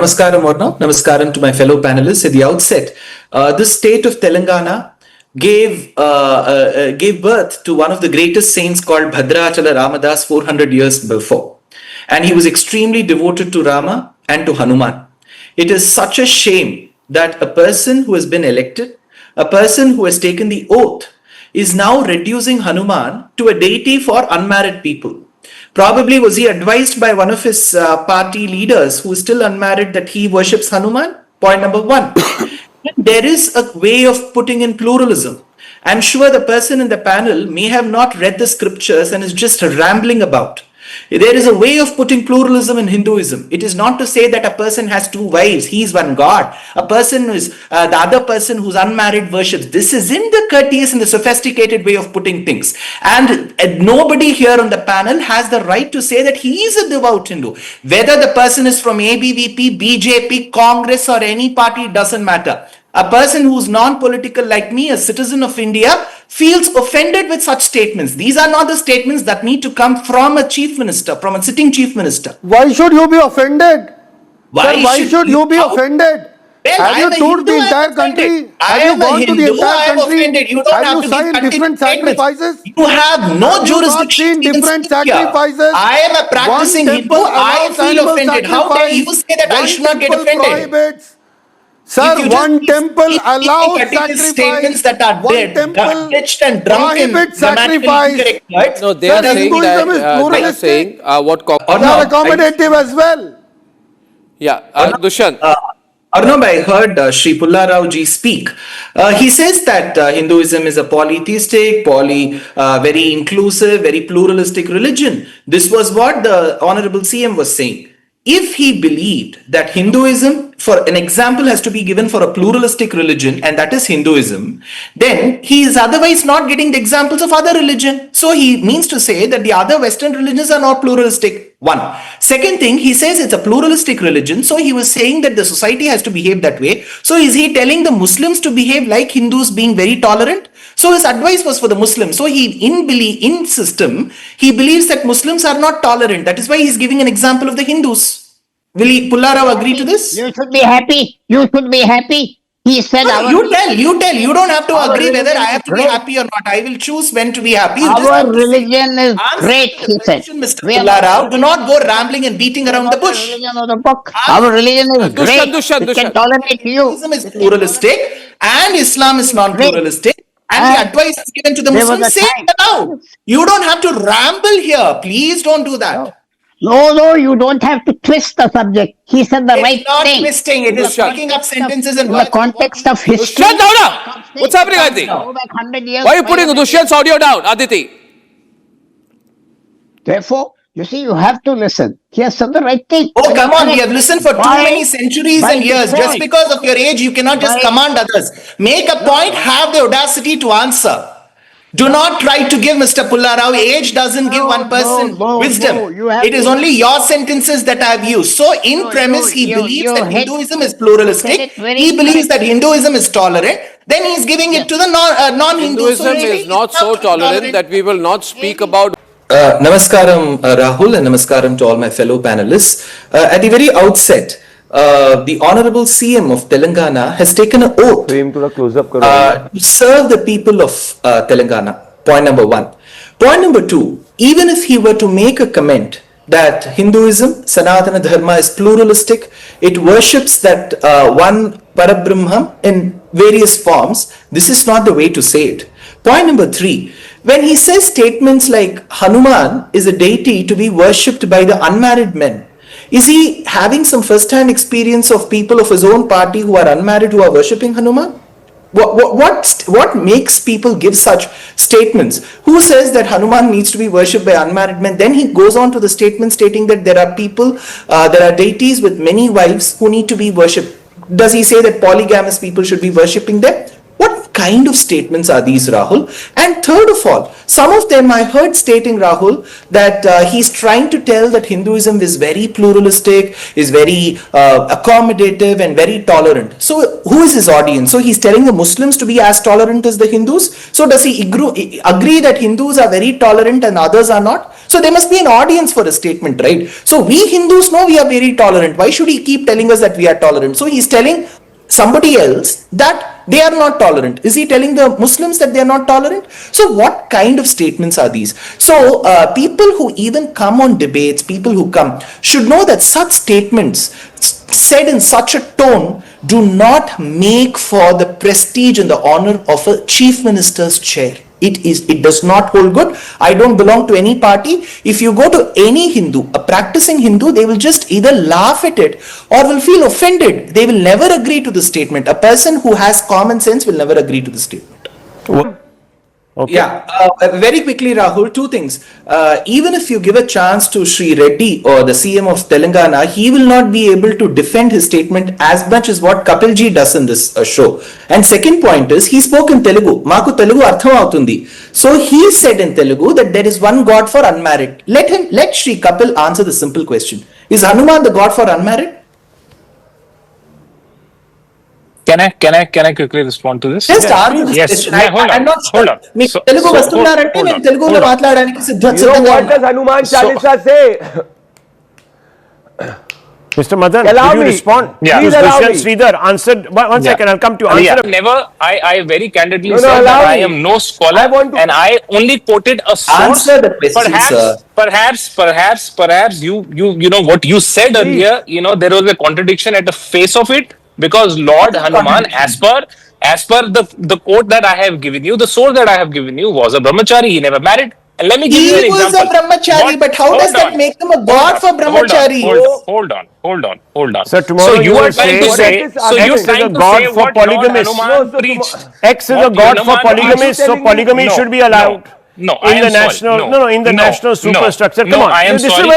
Namaskaram, Orna. Namaskaram to my fellow panelists. At the outset, the state of Telangana gave birth to one of the greatest saints called Bhadrachala Ramadas 400 years before. And he was extremely devoted to Rama and to Hanuman. It is such a shame that a person who has been elected, a person who has taken the oath, is now reducing Hanuman to a deity for unmarried people. Probably was he advised by one of his party leaders who is still unmarried that he worships Hanuman? Point number one. There is a way of putting in pluralism. I'm sure the person in the panel may have not read the scriptures and is just rambling about. There is a way of putting pluralism in Hinduism. It is not to say that a person has two wives, he is one God. A person is the other person who's unmarried worships. This is in the courteous and the sophisticated way of putting things. And nobody here on the panel has the right to say that he is a devout Hindu. Whether the person is from ABVP, BJP, Congress or any party, doesn't matter. A person who's non-political like me, a citizen of India, feels offended with such statements. These are not the statements that need to come from a chief minister, from a sitting chief minister. Why should you be offended? Why should you be offended? Well, have you toured the entire country? Have you gone to the entire country? Have you signed different sacrifices? You have no jurisdiction. Seen different sacrifices. I am a practicing Hindu. I feel offended. How dare you say that I should not get offended? Sir, one temple allows sacrifice. Statements that are one temple ditched and drunken, sacrifice. No, they are saying that they are saying what. They are accommodative as well. Yeah, Dushyant. Arnab, I heard Sri Pulla Rao ji speak. He says that Hinduism is a polytheistic, very inclusive, very pluralistic religion. This was what the Honorable CM was saying. If he believed that Hinduism, for an example, has to be given for a pluralistic religion, and that is Hinduism, then he is otherwise not getting the examples of other religion. So he means to say that the other Western religions are not pluralistic. One. Second thing, he says it's a pluralistic religion. So he was saying that the society has to behave that way. So is he telling the Muslims to behave like Hindus, being very tolerant? So his advice was for the Muslims. So in system, he believes that Muslims are not tolerant. That is why he's giving an example of the Hindus. Will Pulla Rao agree to this? You should be happy. You should be happy. He said, no, you tell. You don't have to agree whether I have to be happy or not. I will choose when to be happy. Our religion is great, he said. Mr. Pulla Rao, do not go rambling and beating around the bush. Our religion is great. Dushyant. Can tolerate you. Islam is pluralistic and Islam is non-pluralistic. And the advice is given to the Muslims. Say it aloud. You don't have to ramble here. Please don't do that. No, you don't have to twist the subject. He said the right thing. It's not twisting. It is picking up sentences and in the context of history. Shut down! What's happening, Aditi? Why are you putting Dushyant's audio down, Aditi? Therefore, you see, you have to listen. He has said the right thing. Oh, come on. We have listened for too many centuries and years. Just because of your age, you cannot just command others. Make a point, have the audacity to answer. Do not try to give Mr. Pulla Rao. Age doesn't give one person wisdom. It is only your sentences that I have used. So in premise, he believes that Hinduism is pluralistic. He believes that Hinduism is tolerant. Then he is giving it to the non-Hindus. Hinduism is not so tolerant that we will not speak about. Namaskaram, Rahul, and namaskaram to all my fellow panelists. At the very outset, the Honorable CM of Telangana has taken an oath to serve the people of Telangana. Point number one. Point number two, even if he were to make a comment that Hinduism, Sanatana Dharma is pluralistic, it worships that one Parabrahman in various forms, this is not the way to say it. Point number three, when he says statements like Hanuman is a deity to be worshipped by the unmarried men, is he having some first-hand experience of people of his own party who are unmarried who are worshipping Hanuman? What makes people give such statements? Who says that Hanuman needs to be worshipped by unmarried men? Then he goes on to the statement stating that there are people, there are deities with many wives who need to be worshipped. Does he say that polygamous people should be worshipping them? What kind of statements are these, Rahul? And third of all, some of them I heard stating, Rahul, that he's trying to tell that Hinduism is very pluralistic, is very accommodative and very tolerant. So who is his audience? So he's telling the Muslims to be as tolerant as the Hindus. So does he agree that Hindus are very tolerant and others are not? So there must be an audience for a statement, right? So we Hindus know we are very tolerant. Why should he keep telling us that we are tolerant? So he's telling somebody else that they are not tolerant. Is he telling the Muslims that they are not tolerant? So what kind of statements are these? So people who even come on debates, people who come should know that such statements said in such a tone do not make for the prestige and the honor of a chief minister's chair. It does not hold good. I don't belong to any party. If you go to any Hindu, a practicing Hindu, they will just either laugh at it or will feel offended. They will never agree to the statement. A person who has common sense will never agree to the statement. Okay. Yeah, very quickly, Rahul, two things. Even if you give a chance to Sri Reddy or the CM of Telangana, he will not be able to defend his statement as much as what Kapil ji does in this show. And second point is, he spoke in Telugu. Maku Telugu artham avutundi. So he said in Telugu that there is one God for unmarried. Let Sri Kapil answer the simple question. Is Hanuman the God for unmarried? Can I quickly respond to this? Just answer this Yes. question. No, hold I'm on. not sure. Hold on. మీకు So- Telugu so- వస్తున్నారంటే hold నేను on. తెలుగులో Hold on. మాట్లాడడానికి You know సిద్ధంగా what ఉన్నా. does Hanuman Chalisa say? Mr. Madan, Allow will you me. respond? Yeah. Please Because allow Dushyant me. Sridhar answered. One second, I'll come to you. Yeah. Answer. Never, I very candidly No, no, said allow that I me. am no scholar I want to- and I only quoted a source. Answer the question, Perhaps you know what you said earlier, you know, there was a contradiction at the face of it because Lord Hanuman, as per the quote that I have given you, the source that I have given you was a brahmachari. He never married. And let me give you an He was example. a brahmachari, but how does that make him a god for brahmachari? Hold on. Sir, tomorrow so you are will trying say to say, that so X you're is trying a to god say for what polygamists. Lord Hanuman preached. X is a What god for Hanuman polygamists, so preached. polygamy No, should be allowed. No, I in am the sorry. national, No, in the no, national no, superstructure. no, Come on, I am this is sorry. where